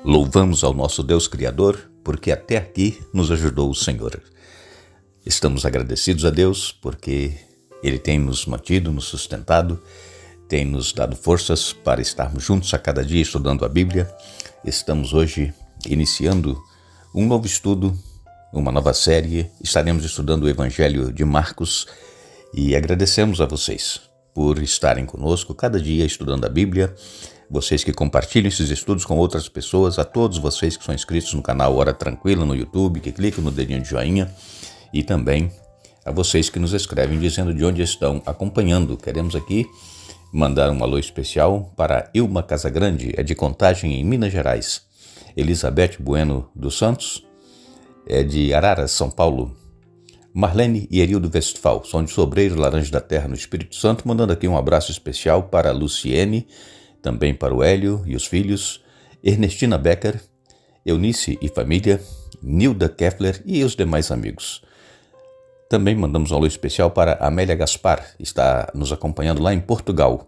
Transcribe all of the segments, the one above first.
Louvamos ao nosso Deus Criador, porque até aqui nos ajudou o Senhor. Estamos agradecidos a Deus, porque Ele tem nos mantido, nos sustentado, tem nos dado forças para estarmos juntos a cada dia estudando a Bíblia. Estamos hoje iniciando um novo estudo, uma nova série. Estaremos estudando o Evangelho de Marcos e agradecemos a vocês por estarem conosco cada dia estudando a Bíblia. Vocês que compartilham esses estudos com outras pessoas, a todos vocês que são inscritos no canal Hora Tranquila no YouTube, que clicam no dedinho de joinha, e também a vocês que nos escrevem dizendo de onde estão acompanhando. Queremos aqui mandar um alô especial para Ilma Casagrande, é de Contagem, em Minas Gerais. Elizabeth Bueno dos Santos, é de Araras, São Paulo. Marlene e Erildo Westphal, são de Sobreiro, Laranja da Terra, no Espírito Santo, mandando aqui um abraço especial para a Luciene, também para o Hélio e os filhos, Ernestina Becker, Eunice e família, Nilda Keffler e os demais amigos. Também mandamos um alô especial para Amélia Gaspar, está nos acompanhando lá em Portugal.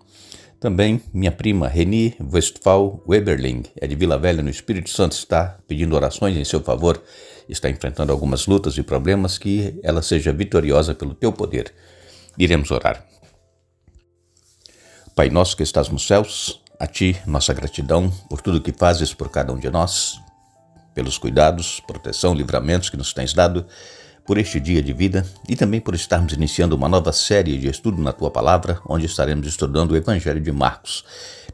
Também minha prima Reni Westphal Weberling, é de Vila Velha, no Espírito Santo, está pedindo orações em seu favor, está enfrentando algumas lutas e problemas, que ela seja vitoriosa pelo teu poder. Iremos orar. Pai nosso que estás nos céus, a Ti nossa gratidão por tudo que fazes por cada um de nós, pelos cuidados, proteção, livramentos que nos tens dado, por este dia de vida e também por estarmos iniciando uma nova série de estudo na Tua Palavra, onde estaremos estudando o Evangelho de Marcos.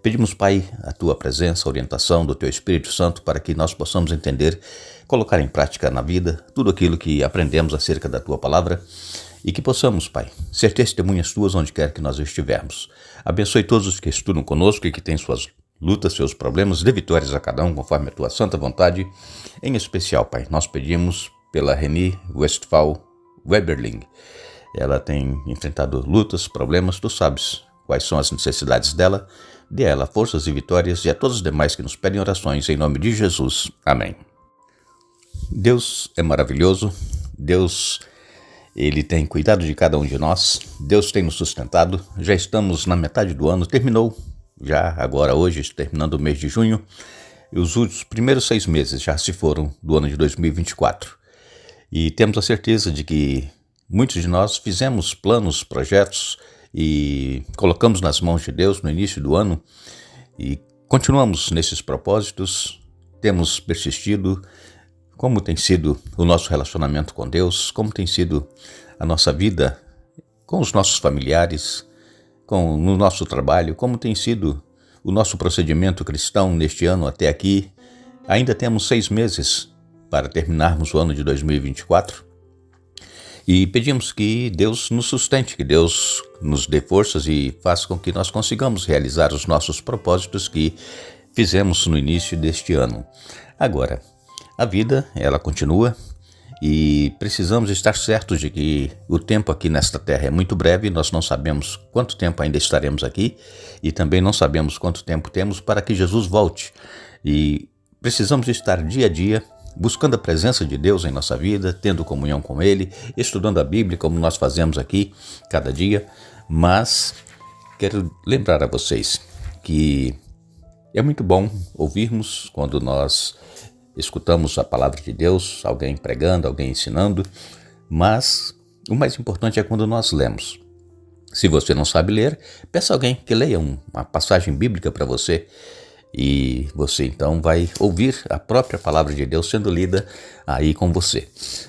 Pedimos, Pai, a Tua presença, a orientação do Teu Espírito Santo para que nós possamos entender, colocar em prática na vida tudo aquilo que aprendemos acerca da Tua Palavra e que possamos, Pai, ser testemunhas Tuas onde quer que nós estivermos. Abençoe todos os que estudam conosco e que têm suas lutas, seus problemas, dê vitórias a cada um conforme a Tua santa vontade. Em especial, Pai, nós pedimos pela Reni Westphal Weberling. Ela tem enfrentado lutas, problemas, Tu sabes quais são as necessidades dela. Dê a ela forças e vitórias, e a todos os demais que nos pedem orações, em nome de Jesus. Amém. Deus é maravilhoso, Deus, Ele tem cuidado de cada um de nós, Deus tem nos sustentado. Já estamos na metade do ano, terminou já agora hoje, terminando o mês de junho, e os primeiros 6 meses já se foram do ano de 2024. E temos a certeza de que muitos de nós fizemos planos, projetos e colocamos nas mãos de Deus no início do ano e continuamos nesses propósitos, temos persistido. Como tem sido o nosso relacionamento com Deus, como tem sido a nossa vida com os nossos familiares, no nosso trabalho, como tem sido o nosso procedimento cristão neste ano até aqui. Ainda temos 6 meses para terminarmos o ano de 2024 e pedimos que Deus nos sustente, que Deus nos dê forças e faça com que nós consigamos realizar os nossos propósitos que fizemos no início deste ano. Agora, a vida, ela continua e precisamos estar certos de que o tempo aqui nesta terra é muito breve. Nós não sabemos quanto tempo ainda estaremos aqui e também não sabemos quanto tempo temos para que Jesus volte. E precisamos estar dia a dia buscando a presença de Deus em nossa vida, tendo comunhão com Ele, estudando a Bíblia como nós fazemos aqui cada dia. Mas quero lembrar a vocês que é muito bom ouvirmos quando nós escutamos a palavra de Deus, alguém pregando, alguém ensinando, mas o mais importante é quando nós lemos. Se você não sabe ler, peça a alguém que leia uma passagem bíblica para você e você então vai ouvir a própria palavra de Deus sendo lida aí com você.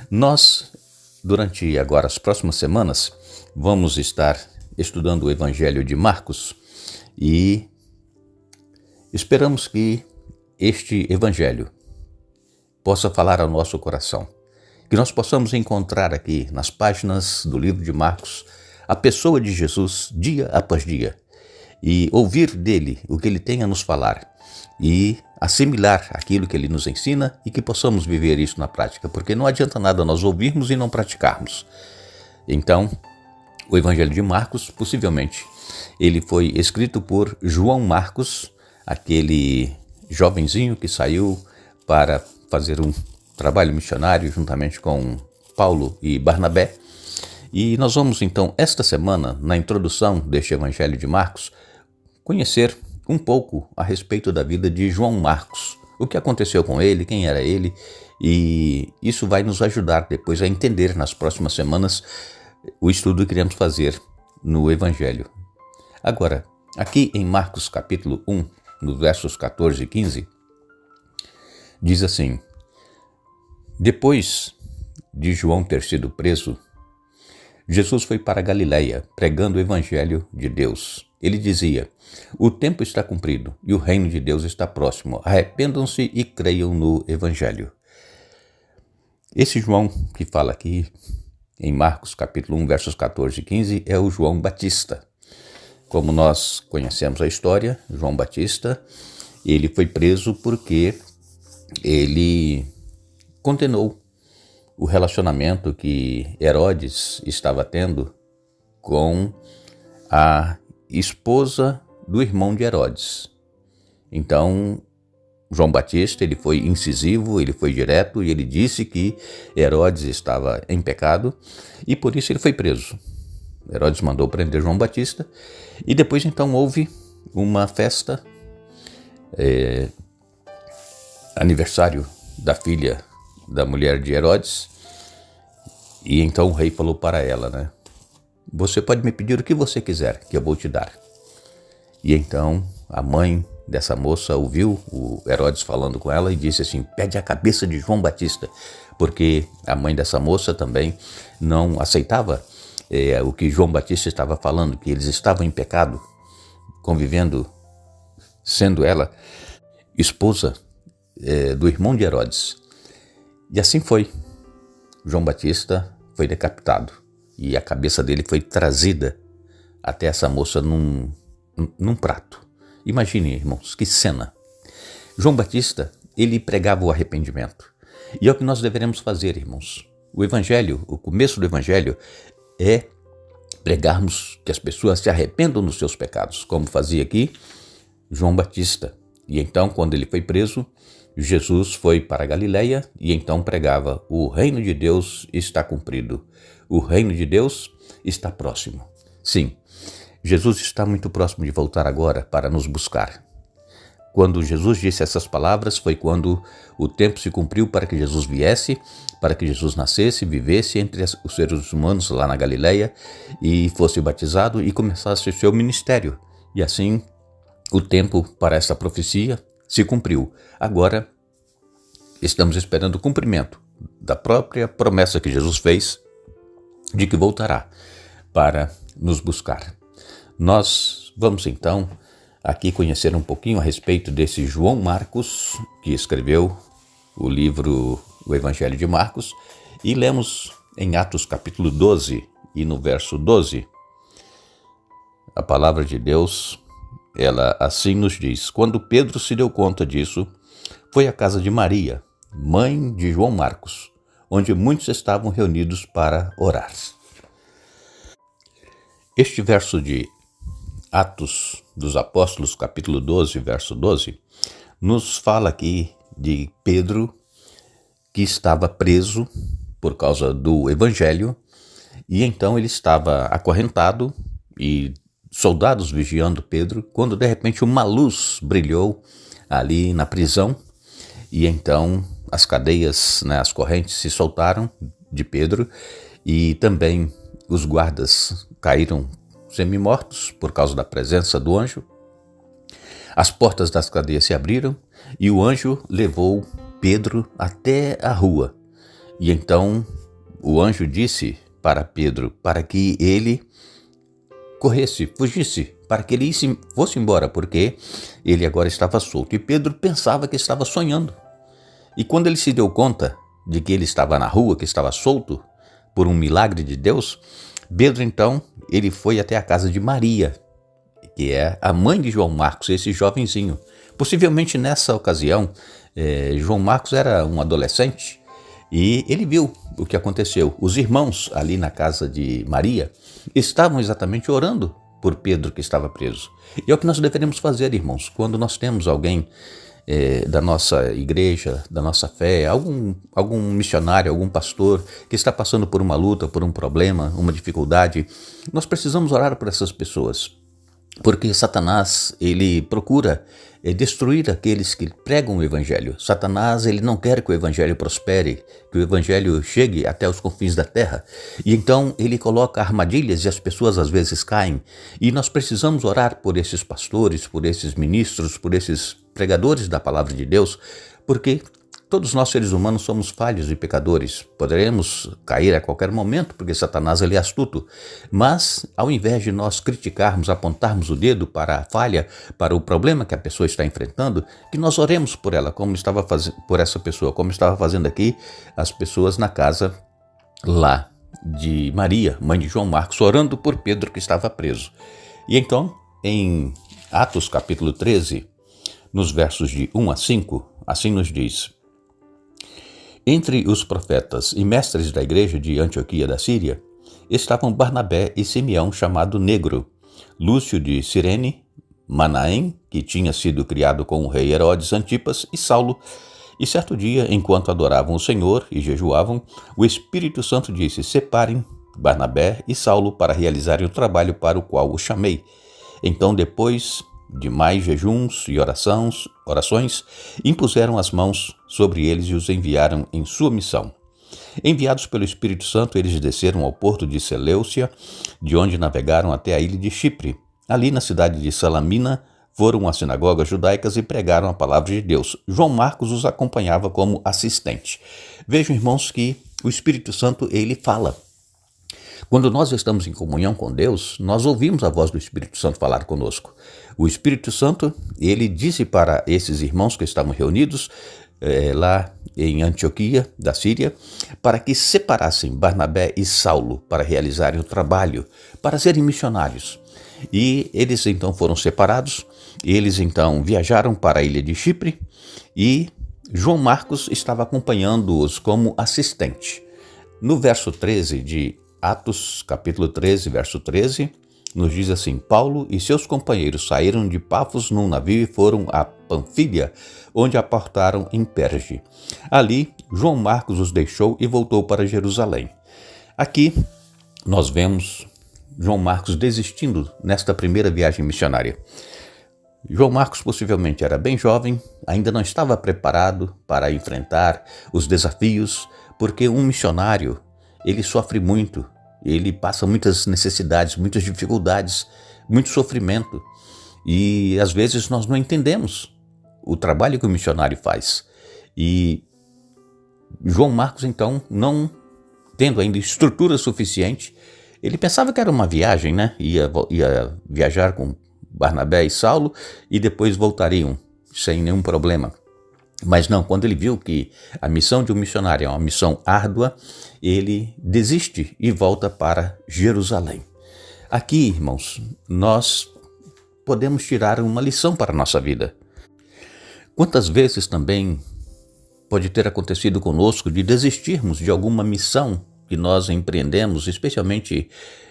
Nós, durante agora as próximas semanas, vamos estar estudando o Evangelho de Marcos e esperamos que este Evangelho possa falar ao nosso coração, que nós possamos encontrar aqui nas páginas do livro de Marcos a pessoa de Jesus dia após dia e ouvir dele o que ele tem a nos falar e assimilar aquilo que ele nos ensina e que possamos viver isso na prática, porque não adianta nada nós ouvirmos e não praticarmos. Então, o Evangelho de Marcos, possivelmente, ele foi escrito por João Marcos, aquele jovenzinho que saiu para fazer um trabalho missionário juntamente com Paulo e Barnabé. E nós vamos então, esta semana, na introdução deste Evangelho de Marcos, conhecer um pouco a respeito da vida de João Marcos, o que aconteceu com ele, quem era ele, e isso vai nos ajudar depois a entender nas próximas semanas o estudo que iremos fazer no Evangelho. Agora, aqui em Marcos capítulo 1, nos versos 14 e 15, diz assim: depois de João ter sido preso, Jesus foi para Galiléia, pregando o Evangelho de Deus. Ele dizia: o tempo está cumprido e o reino de Deus está próximo. Arrependam-se e creiam no Evangelho. Esse João que fala aqui em Marcos capítulo 1, versos 14 e 15, é o João Batista. Como nós conhecemos a história, João Batista, ele foi preso porque ele condenou o relacionamento que Herodes estava tendo com a esposa do irmão de Herodes. Então, João Batista, ele foi incisivo, ele foi direto e ele disse que Herodes estava em pecado e por isso ele foi preso. Herodes mandou prender João Batista e depois então houve uma festa, aniversário da filha da mulher de Herodes, e então o rei falou para ela, você pode me pedir o que você quiser, que eu vou te dar. E então a mãe dessa moça ouviu o Herodes falando com ela e disse assim: pede a cabeça de João Batista, porque a mãe dessa moça também não aceitava o que João Batista estava falando, que eles estavam em pecado, convivendo, sendo ela esposa do irmão de Herodes. E assim foi. João Batista foi decapitado e a cabeça dele foi trazida até essa moça num prato. Imagine, irmãos, que cena. João Batista, ele pregava o arrependimento. E é o que nós deveremos fazer, irmãos. O Evangelho, o começo do Evangelho é pregarmos que as pessoas se arrependam dos seus pecados, como fazia aqui João Batista. E então, quando ele foi preso, Jesus foi para a Galiléia e então pregava: o reino de Deus está cumprido, o reino de Deus está próximo. Sim, Jesus está muito próximo de voltar agora para nos buscar. Quando Jesus disse essas palavras foi quando o tempo se cumpriu para que Jesus viesse, para que Jesus nascesse, vivesse entre os seres humanos lá na Galiléia e fosse batizado e começasse o seu ministério. E assim o tempo para essa profecia se cumpriu. Agora estamos esperando o cumprimento da própria promessa que Jesus fez de que voltará para nos buscar. Nós vamos então aqui conhecer um pouquinho a respeito desse João Marcos, que escreveu o livro, o Evangelho de Marcos, e lemos em Atos capítulo 12 e no verso 12, a palavra de Deus, ela assim nos diz: quando Pedro se deu conta disso, foi à casa de Maria, mãe de João Marcos, onde muitos estavam reunidos para orar. Este verso de Atos dos Apóstolos, capítulo 12, verso 12, nos fala aqui de Pedro, que estava preso por causa do Evangelho, e então ele estava acorrentado e soldados vigiando Pedro, quando de repente uma luz brilhou ali na prisão, e então as cadeias, as correntes se soltaram de Pedro, e também os guardas caíram semi-mortos por causa da presença do anjo. As portas das cadeias se abriram e o anjo levou Pedro até a rua. E então o anjo disse para Pedro para que ele corresse, fugisse, para que ele fosse embora, porque ele agora estava solto. E Pedro pensava que estava sonhando. E quando ele se deu conta de que ele estava na rua, que estava solto por um milagre de Deus, Pedro então ele foi até a casa de Maria, que é a mãe de João Marcos, esse jovenzinho. Possivelmente nessa ocasião, João Marcos era um adolescente e ele viu o que aconteceu. Os irmãos ali na casa de Maria estavam exatamente orando por Pedro que estava preso. E é o que nós deveremos fazer, irmãos, quando nós temos alguém da nossa igreja, da nossa fé, algum missionário, algum pastor que está passando por uma luta, por um problema, uma dificuldade. Nós precisamos orar por essas pessoas. Porque Satanás, ele procura destruir aqueles que pregam o evangelho. Satanás, ele não quer que o evangelho prospere, que o evangelho chegue até os confins da terra. E então ele coloca armadilhas e as pessoas às vezes caem. E nós precisamos orar por esses pastores, por esses ministros, por esses pregadores da palavra de Deus, porque todos nós seres humanos somos falhos e pecadores. Poderemos cair a qualquer momento, porque Satanás ele é astuto. Mas, ao invés de nós criticarmos, apontarmos o dedo para a falha, para o problema que a pessoa está enfrentando, que nós oremos por ela, por essa pessoa, como estava fazendo aqui as pessoas na casa lá de Maria, mãe de João Marcos, orando por Pedro que estava preso. E então, em Atos capítulo 13, nos versos de 1 a 5, assim nos diz: Entre os profetas e mestres da igreja de Antioquia da Síria estavam Barnabé e Simeão, chamado Negro, Lúcio de Cirene, Manaém, que tinha sido criado com o rei Herodes Antipas, e Saulo. E certo dia, enquanto adoravam o Senhor e jejuavam, o Espírito Santo disse: Separem Barnabé e Saulo para realizarem o trabalho para o qual os chamei. Então, depois de mais jejuns e orações, impuseram as mãos sobre eles e os enviaram em sua missão. Enviados pelo Espírito Santo, eles desceram ao porto de Seleucia, de onde navegaram até a ilha de Chipre. Ali, na cidade de Salamina, foram às sinagogas judaicas e pregaram a palavra de Deus. João Marcos os acompanhava como assistente. Vejam, irmãos, que o Espírito Santo, ele fala. Quando nós estamos em comunhão com Deus, nós ouvimos a voz do Espírito Santo falar conosco. O Espírito Santo, ele disse para esses irmãos que estavam reunidos lá em Antioquia da Síria, para que separassem Barnabé e Saulo para realizarem o trabalho, para serem missionários. E eles então foram separados, eles então viajaram para a ilha de Chipre e João Marcos estava acompanhando-os como assistente. No verso 13 de Atos, capítulo 13, verso 13, nos diz assim: Paulo e seus companheiros saíram de Pafos num navio e foram a Panfília, onde aportaram em Perge. Ali, João Marcos os deixou e voltou para Jerusalém. Aqui, nós vemos João Marcos desistindo nesta primeira viagem missionária. João Marcos possivelmente era bem jovem, ainda não estava preparado para enfrentar os desafios, porque um missionário, ele sofre muito, ele passa muitas necessidades, muitas dificuldades, muito sofrimento. E às vezes nós não entendemos o trabalho que o missionário faz. E João Marcos, então, não tendo ainda estrutura suficiente, ele pensava que era uma viagem, né? Ia viajar com Barnabé e Saulo e depois voltariam sem nenhum problema. Mas não, quando ele viu que a missão de um missionário é uma missão árdua, ele desiste e volta para Jerusalém. Aqui, irmãos, nós podemos tirar uma lição para a nossa vida. Quantas vezes também pode ter acontecido conosco de desistirmos de alguma missão que nós empreendemos, especialmente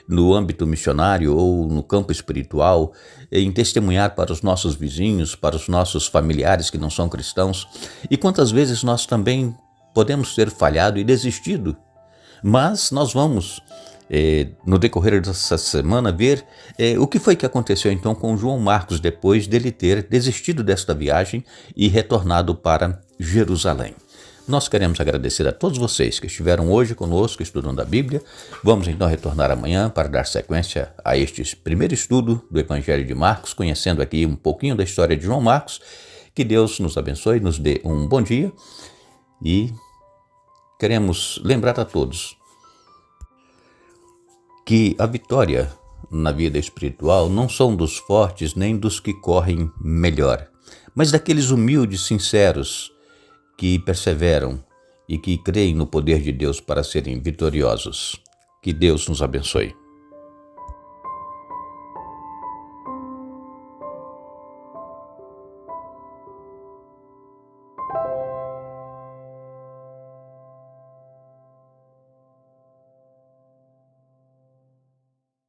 no âmbito missionário ou no campo espiritual, em testemunhar para os nossos vizinhos, para os nossos familiares que não são cristãos. E quantas vezes nós também podemos ter falhado e desistido. Mas nós vamos, no decorrer dessa semana, ver o que foi que aconteceu então com João Marcos depois dele ter desistido desta viagem e retornado para Jerusalém. Nós queremos agradecer a todos vocês que estiveram hoje conosco estudando a Bíblia. Vamos então retornar amanhã para dar sequência a este primeiro estudo do Evangelho de Marcos, conhecendo aqui um pouquinho da história de João Marcos. Que Deus nos abençoe, nos dê um bom dia e queremos lembrar a todos que a vitória na vida espiritual não são dos fortes nem dos que correm melhor, mas daqueles humildes, sinceros, que perseveram e que creem no poder de Deus para serem vitoriosos. Que Deus nos abençoe.